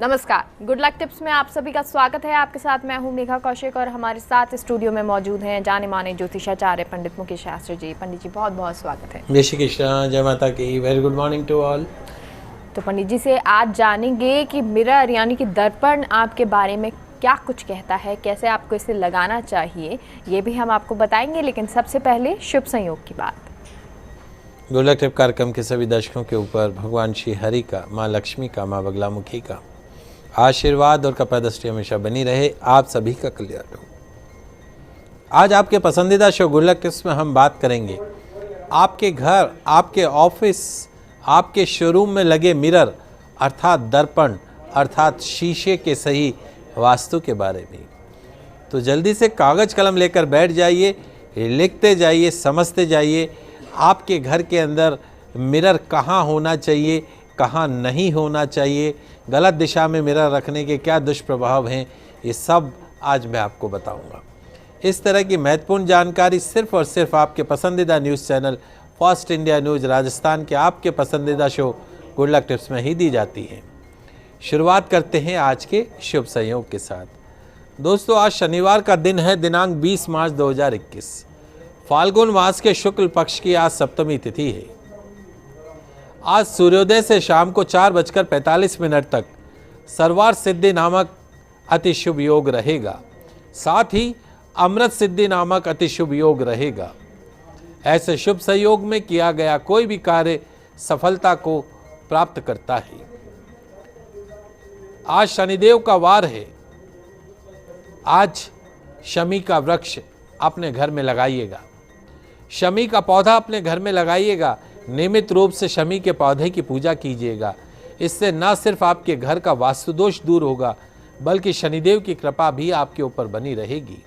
नमस्कार, good luck tips में आप सभी का स्वागत है। आपके साथ मैं हूं मेघा कौशिक और हमारे साथ स्टूडियो में मौजूद हैं जाने माने ज्योतिषाचार्य पंडित मुकेश शास्त्री जी। पंडित जी बहुत बहुत स्वागत है। जय श्री कृष्ण, जय माता की। Very good morning to all. तो पंडित जी से आज जानेंगे कि मिरर यानी कि दर्पण आपके बारे में क्या कुछ कहता है, कैसे आपको इसे लगाना चाहिए, ये भी हम आपको बताएंगे। लेकिन सबसे पहले शुभ संयोग की बात। गुड लक टिप कार्यक्रम के सभी दर्शकों के ऊपर भगवान श्री हरि का, माँ लक्ष्मी का, माँ बगलामुखी का आशीर्वाद और कृपा दृष्टि हमेशा बनी रहे। आप सभी का कल्याण हो। आज आपके पसंदीदा शो गुड लक टिप्स में हम बात करेंगे आपके घर, आपके ऑफिस, आपके शोरूम में लगे मिरर अर्थात दर्पण अर्थात शीशे के सही वास्तु के बारे में। तो जल्दी से कागज कलम लेकर बैठ जाइए, लिखते जाइए, समझते जाइए आपके घर के अंदर मिरर कहाँ होना चाहिए, कहाँ नहीं होना चाहिए, गलत दिशा में मिरर रखने के क्या दुष्प्रभाव हैं, ये सब आज मैं आपको बताऊंगा। इस तरह की महत्वपूर्ण जानकारी सिर्फ और सिर्फ आपके पसंदीदा news channel first India news Rajasthan के आपके पसंदीदा शो गुड लक टिप्स में ही दी जाती है। शुरुआत करते हैं आज के शुभ संयोग के साथ। दोस्तों, आज शनिवार का दिन है, दिनांक 20 मार्च 2021। फाल्गुन मास के शुक्ल पक्ष की आज सप्तमी तिथि है। आज सूर्योदय से शाम को 4:45 तक सर्वार्थ सिद्धि नामक अति शुभ योग रहेगा। साथ ही अमृत सिद्धि नामक अति शुभ योग रहेगा। ऐसे शुभ संयोग में किया गया कोई भी कार्य सफलता को प्राप्त करता है। आज शनिदेव का वार है। आज शमी का वृक्ष अपने घर में लगाइएगा, शमी का पौधा अपने घर में लगाइएगा। नियमित रूप से शमी के पौधे की पूजा कीजिएगा। इससे न सिर्फ आपके घर का वास्तु दोष दूर होगा बल्कि शनिदेव की कृपा भी आपके ऊपर बनी रहेगी।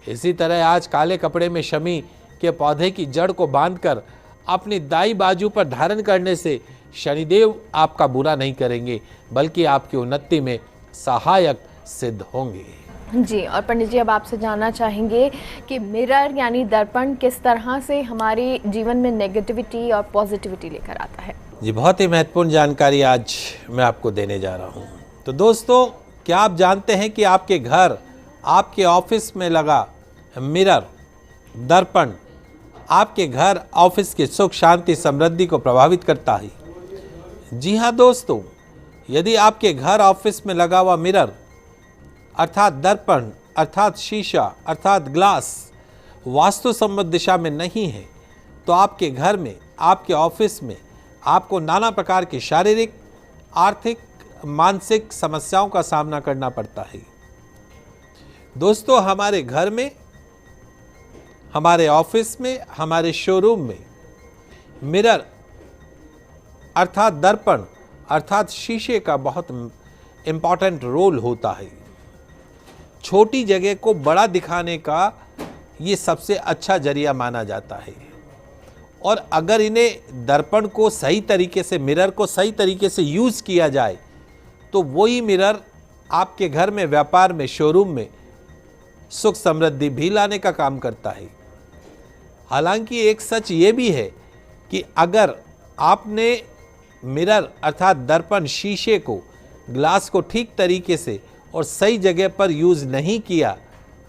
इसी तरह आज काले कपड़े में शमी के पौधे की जड़ को बांधकर अपनी दाईं बाजू पर धारण करने से शनिदेव आपका बुरा नहीं करेंगे बल्कि आपकी उन्नति में सहायक सिद्ध होंगे। जी, और पंडित जी अब आपसे जानना चाहेंगे कि मिरर यानी दर्पण किस तरह से हमारे जीवन में नेगेटिविटी और पॉजिटिविटी लेकर आता है। जी, बहुत ही महत्वपूर्ण जानकारी आज मैं आपको देने जा रहा हूँ। तो दोस्तों, क्या आप जानते हैं कि आपके घर, आपके ऑफिस में लगा मिरर दर्पण आपके घर ऑफिस की सुख शांति समृद्धि को प्रभावित करता है। जी हाँ दोस्तों, यदि आपके घर ऑफिस में लगा हुआ मिरर अर्थात दर्पण अर्थात शीशा अर्थात ग्लास वास्तु सम्मत दिशा में नहीं है तो आपके घर में, आपके ऑफिस में आपको नाना प्रकार की शारीरिक, आर्थिक, मानसिक समस्याओं का सामना करना पड़ता है। दोस्तों, हमारे घर में, हमारे ऑफिस में, हमारे शोरूम में मिरर अर्थात दर्पण अर्थात शीशे का बहुत इम्पॉर्टेंट रोल होता है। छोटी जगह को बड़ा दिखाने का ये सबसे अच्छा जरिया माना जाता है। और अगर इन्हें दर्पण को सही तरीके से, मिरर को सही तरीके से यूज़ किया जाए तो वही मिरर आपके घर में, व्यापार में, शोरूम में सुख समृद्धि भी लाने का काम करता है। हालांकि एक सच ये भी है कि अगर आपने मिरर अर्थात दर्पण, शीशे को, ग्लास को ठीक तरीके से और सही जगह पर यूज़ नहीं किया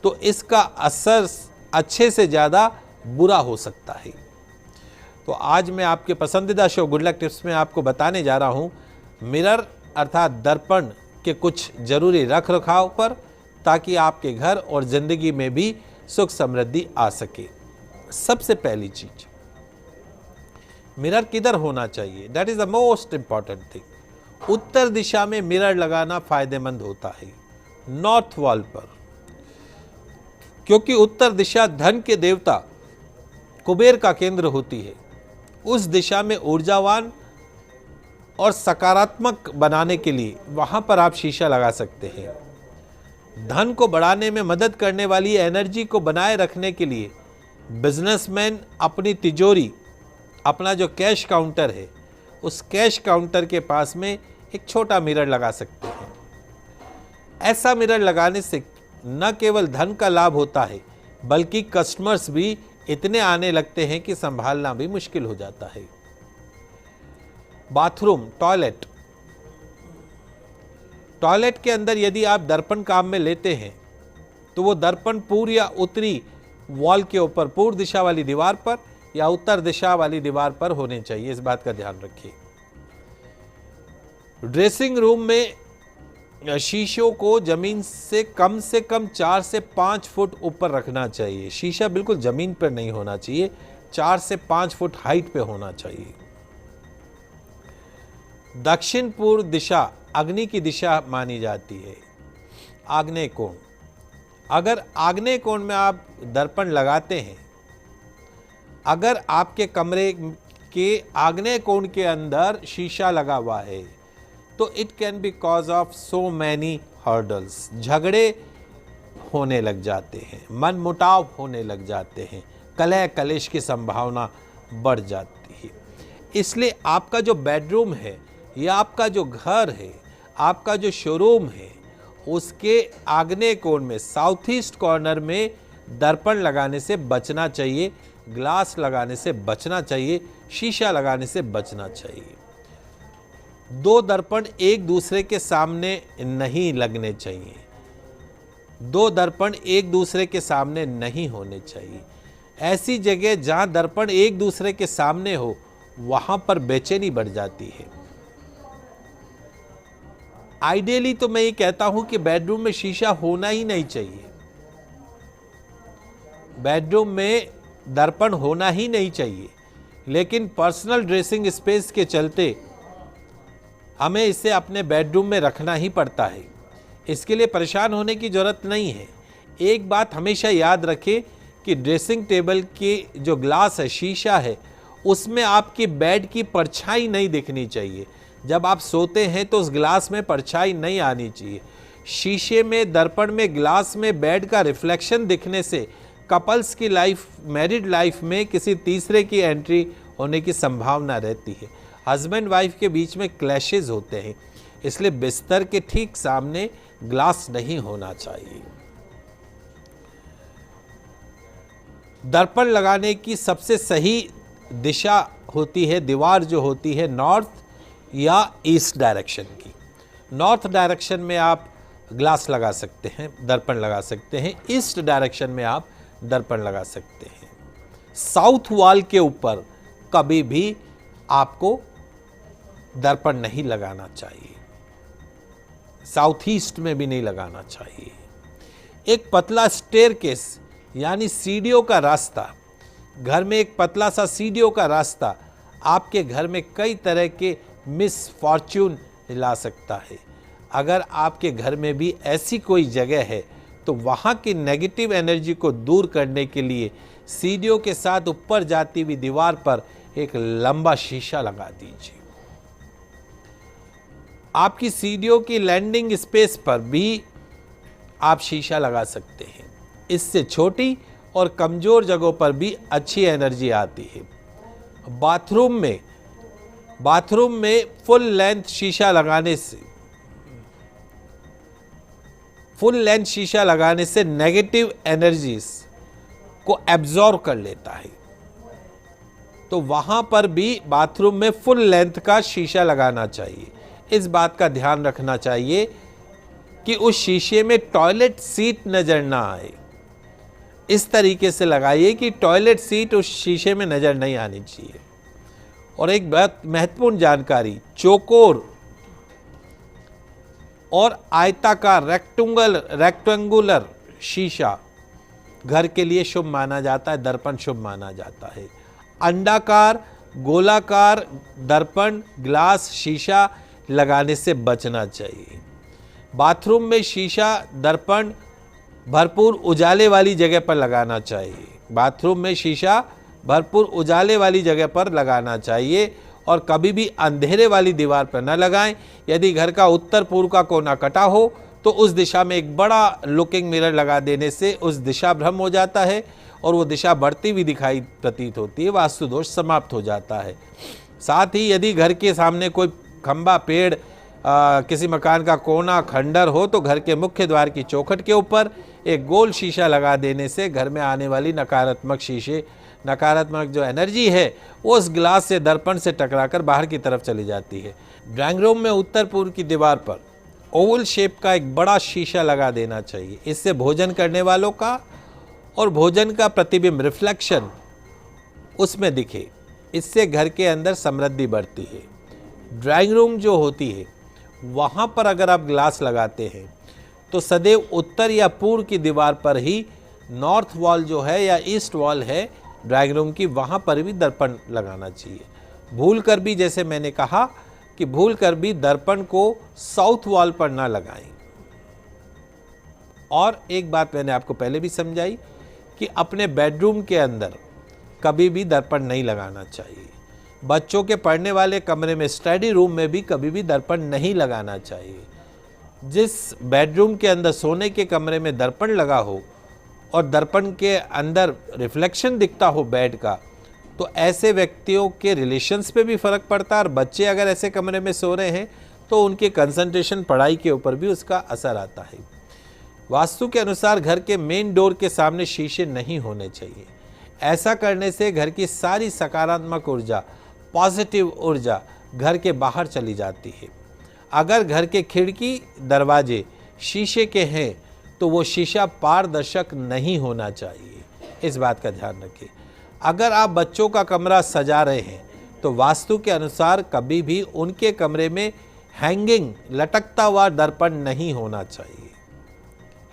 तो इसका असर अच्छे से ज़्यादा बुरा हो सकता है। तो आज मैं आपके पसंदीदा शो गुड लक टिप्स में आपको बताने जा रहा हूँ मिरर अर्थात दर्पण के कुछ ज़रूरी रख रखाव पर, ताकि आपके घर और ज़िंदगी में भी सुख समृद्धि आ सके। सबसे पहली चीज, मिरर किधर होना चाहिए? That is the most important thing. उत्तर दिशा में मिरर लगाना फायदेमंद होता है, नॉर्थ वॉल पर, क्योंकि उत्तर दिशा धन के देवता कुबेर का केंद्र होती है। उस दिशा में ऊर्जावान और सकारात्मक बनाने के लिए वहां पर आप शीशा लगा सकते हैं। धन को बढ़ाने में मदद करने वाली एनर्जी को बनाए रखने के लिए बिजनेसमैन अपनी तिजोरी, अपना जो कैश काउंटर है, उस कैश काउंटर के पास में एक छोटा मिरर लगा सकते हैं। ऐसा मिरर लगाने से न केवल धन का लाभ होता है बल्कि कस्टमर्स भी इतने आने लगते हैं कि संभालना भी मुश्किल हो जाता है। बाथरूम, टॉयलेट के अंदर यदि आप दर्पण काम में लेते हैं तो वो दर्पण पूर्व या उत्तरी वॉल के ऊपर, पूर्व दिशा वाली दीवार पर या उत्तर दिशा वाली दीवार पर होने चाहिए। इस बात का ध्यान रखिए। ड्रेसिंग रूम में शीशों को जमीन से कम 4 से 5 फुट ऊपर रखना चाहिए। शीशा बिल्कुल जमीन पर नहीं होना चाहिए, 4 से 5 फुट हाइट पे होना चाहिए। दक्षिण पूर्व दिशा अग्नि की दिशा मानी जाती है। आग्नेय कोण, अगर आग्नेय कोण में आप दर्पण लगाते हैं, अगर आपके कमरे के आग्नेय कोण के अंदर शीशा लगा हुआ है तो it can be cause of so many hurdles. झगड़े होने लग जाते हैं, मन मुटाव होने लग जाते हैं, कलह कलेश की संभावना बढ़ जाती है। इसलिए आपका जो बेडरूम है या आपका जो घर है, आपका जो शोरूम है, उसके आग्नेय कोण में, साउथ ईस्ट कॉर्नर में दर्पण लगाने से बचना चाहिए, ग्लास लगाने से बचना चाहिए, शीशा लगाने से बचना चाहिए। 2 दर्पण एक दूसरे के सामने नहीं लगने चाहिए। 2 दर्पण एक दूसरे के सामने नहीं होने चाहिए। ऐसी जगह जहां दर्पण एक दूसरे के सामने हो वहां पर बेचैनी बढ़ जाती है। आइडियली तो मैं ये कहता हूं कि बेडरूम में शीशा होना ही नहीं चाहिए, बेडरूम में दर्पण होना ही नहीं चाहिए, लेकिन पर्सनल ड्रेसिंग स्पेस के चलते हमें इसे अपने बेडरूम में रखना ही पड़ता है। इसके लिए परेशान होने की जरूरत नहीं है। एक बात हमेशा याद रखें कि ड्रेसिंग टेबल की जो ग्लास है, शीशा है, उसमें आपकी बेड की परछाई नहीं दिखनी चाहिए। जब आप सोते हैं तो उस ग्लास में परछाई नहीं आनी चाहिए। शीशे में, दर्पण में, ग्लास में बेड का रिफ्लेक्शन दिखने से कपल्स की लाइफ, मैरिड लाइफ में किसी तीसरे की एंट्री होने की संभावना रहती है। हस्बैंड वाइफ के बीच में क्लैशेस होते हैं, इसलिए बिस्तर के ठीक सामने ग्लास नहीं होना चाहिए। दर्पण लगाने की सबसे सही दिशा होती है, दीवार जो होती है, नॉर्थ या ईस्ट डायरेक्शन की। नॉर्थ डायरेक्शन में आप ग्लास लगा सकते हैं, दर्पण लगा सकते हैं। ईस्ट डायरेक्शन में आप दर्पण लगा सकते हैं। साउथ वॉल के ऊपर कभी भी आपको दर्पण नहीं लगाना चाहिए, साउथ ईस्ट में भी नहीं लगाना चाहिए। एक पतला स्टेयरकेस यानी सीढ़ियों का रास्ता, घर में एक पतला सा सीढ़ियों का रास्ता आपके घर में कई तरह के मिसफॉर्च्यून ला सकता है। अगर आपके घर में भी ऐसी कोई जगह है तो वहाँ की नेगेटिव एनर्जी को दूर करने के लिए सीढ़ियों के साथ ऊपर जाती हुई दीवार पर एक लंबा शीशा लगा दीजिए। आपकी सीढ़ियों की लैंडिंग स्पेस पर भी आप शीशा लगा सकते हैं। इससे छोटी और कमज़ोर जगहों पर भी अच्छी एनर्जी आती है। बाथरूम में फुल लेंथ शीशा लगाने से नेगेटिव एनर्जीज को एब्जॉर्ब कर लेता है। तो वहां पर भी बाथरूम में फुल लेंथ का शीशा लगाना चाहिए। इस बात का ध्यान रखना चाहिए कि उस शीशे में टॉयलेट सीट नजर ना आए। इस तरीके से लगाइए कि टॉयलेट सीट उस शीशे में नजर नहीं आनी चाहिए। और एक बहुत महत्वपूर्ण जानकारी, चौकोर और आयताकार रेक्टेंगुलर शीशा घर के लिए शुभ माना जाता है, दर्पण शुभ माना जाता है। अंडाकार, गोलाकार दर्पण, ग्लास, शीशा लगाने से बचना चाहिए। बाथरूम में शीशा, दर्पण भरपूर उजाले वाली जगह पर लगाना चाहिए। बाथरूम में शीशा भरपूर उजाले वाली जगह पर लगाना चाहिए और कभी भी अंधेरे वाली दीवार पर न लगाएं। यदि घर का उत्तर पूर्व का कोना कटा हो तो उस दिशा में एक बड़ा लुकिंग मिरर लगा देने से उस दिशा भ्रम हो जाता है और वो दिशा बढ़ती हुई दिखाई प्रतीत होती है, वास्तु दोष समाप्त हो जाता है। साथ ही यदि घर के सामने कोई खंबा, पेड़, किसी मकान का कोना, खंडर हो तो घर के मुख्य द्वार की चौखट के ऊपर एक गोल शीशा लगा देने से घर में आने वाली नकारात्मक जो एनर्जी है वो उस ग्लास से, दर्पण से टकराकर बाहर की तरफ चली जाती है। ड्राइंग रूम में उत्तर पूर्व की दीवार पर ओवल शेप का एक बड़ा शीशा लगा देना चाहिए। इससे भोजन करने वालों का और भोजन का प्रतिबिंब रिफ्लेक्शन उसमें दिखे। इससे घर के अंदर समृद्धि बढ़ती है। ड्राइंग रूम जो होती है वहाँ पर अगर आप ग्लास लगाते हैं तो सदैव उत्तर या पूर्व की दीवार पर ही, नॉर्थ वॉल जो है या ईस्ट वॉल है ड्राइंग रूम की, वहाँ पर भी दर्पण लगाना चाहिए। भूल कर भी, जैसे मैंने कहा कि भूल कर भी दर्पण को साउथ वॉल पर ना लगाएं। और एक बात मैंने आपको पहले भी समझाई कि अपने बेडरूम के अंदर कभी भी दर्पण नहीं लगाना चाहिए। बच्चों के पढ़ने वाले कमरे में, स्टडी रूम में भी कभी भी दर्पण नहीं लगाना चाहिए। जिस बेडरूम के अंदर, सोने के कमरे में दर्पण लगा हो और दर्पण के अंदर रिफ्लेक्शन दिखता हो बेड का, तो ऐसे व्यक्तियों के रिलेशंस पे भी फर्क पड़ता है। और बच्चे अगर ऐसे कमरे में सो रहे हैं तो उनके कंसंट्रेशन, पढ़ाई के ऊपर भी उसका असर आता है। वास्तु के अनुसार घर के मेन डोर के सामने शीशे नहीं होने चाहिए। ऐसा करने से घर की सारी सकारात्मक ऊर्जा, पॉजिटिव ऊर्जा घर के बाहर चली जाती है। अगर घर के खिड़की, दरवाजे शीशे के हैं तो वो शीशा पारदर्शक नहीं होना चाहिए। इस बात का ध्यान रखिए। अगर आप बच्चों का कमरा सजा रहे हैं तो वास्तु के अनुसार कभी भी उनके कमरे में हैंगिंग, लटकता हुआ दर्पण नहीं होना चाहिए।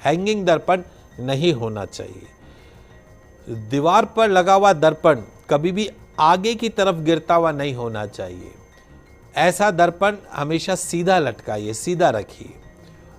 हैंगिंग दर्पण नहीं होना चाहिए। दीवार पर लगा हुआ दर्पण कभी भी आगे की तरफ गिरता हुआ नहीं होना चाहिए। ऐसा दर्पण हमेशा सीधा लटकाइए, सीधा रखिए।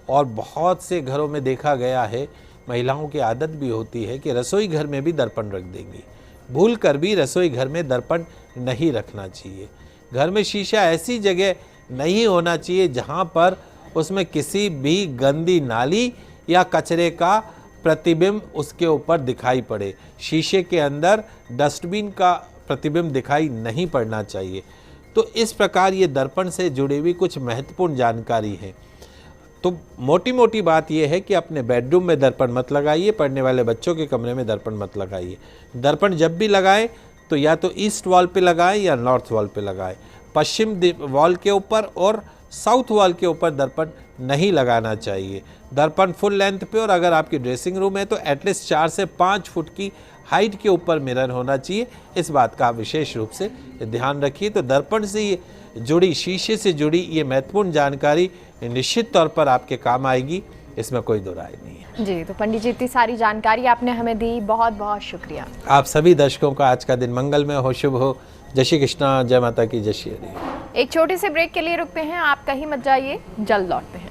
और बहुत से घरों में देखा गया है, महिलाओं की आदत भी होती है कि रसोई घर में भी दर्पण रख देंगी। भूल कर भी रसोई घर में दर्पण नहीं रखना चाहिए। घर में शीशा ऐसी जगह नहीं होना चाहिए जहां पर उसमें किसी भी गंदी नाली या कचरे का प्रतिबिंब उसके ऊपर दिखाई पड़े। शीशे के अंदर डस्टबिन का प्रतिबिंब दिखाई नहीं पड़ना चाहिए। तो इस प्रकार ये दर्पण से जुड़ी हुई कुछ महत्वपूर्ण जानकारी है। तो मोटी मोटी बात यह है कि अपने बेडरूम में दर्पण मत लगाइए, पढ़ने वाले बच्चों के कमरे में दर्पण मत लगाइए। दर्पण जब भी लगाएं तो या तो ईस्ट वॉल पे लगाएं या नॉर्थ वॉल पे लगाएं। पश्चिम वॉल के ऊपर और साउथ वॉल के ऊपर दर्पण नहीं लगाना चाहिए। दर्पण फुल लेंथ पे, और अगर आपकी ड्रेसिंग रूम है तो एटलीस्ट 4 से 5 फुट की हाइट के ऊपर मिरर होना चाहिए। इस बात का आप विशेष रूप से ध्यान रखिए। तो दर्पण से ये जुड़ी, शीशे से जुड़ी ये महत्वपूर्ण जानकारी निश्चित तौर पर आपके काम आएगी, इसमें कोई दो राय नहीं है। जी, तो पंडित जी इतनी सारी जानकारी आपने हमें दी, बहुत बहुत शुक्रिया। आप सभी दर्शकों का आज का दिन मंगलमय हो, शुभ हो। जय श्री कृष्णा, जय माता की, जय श्री हरि। एक छोटे से ब्रेक के लिए रुकते हैं, आप कहीं मत जाइए, जल्द लौटते हैं।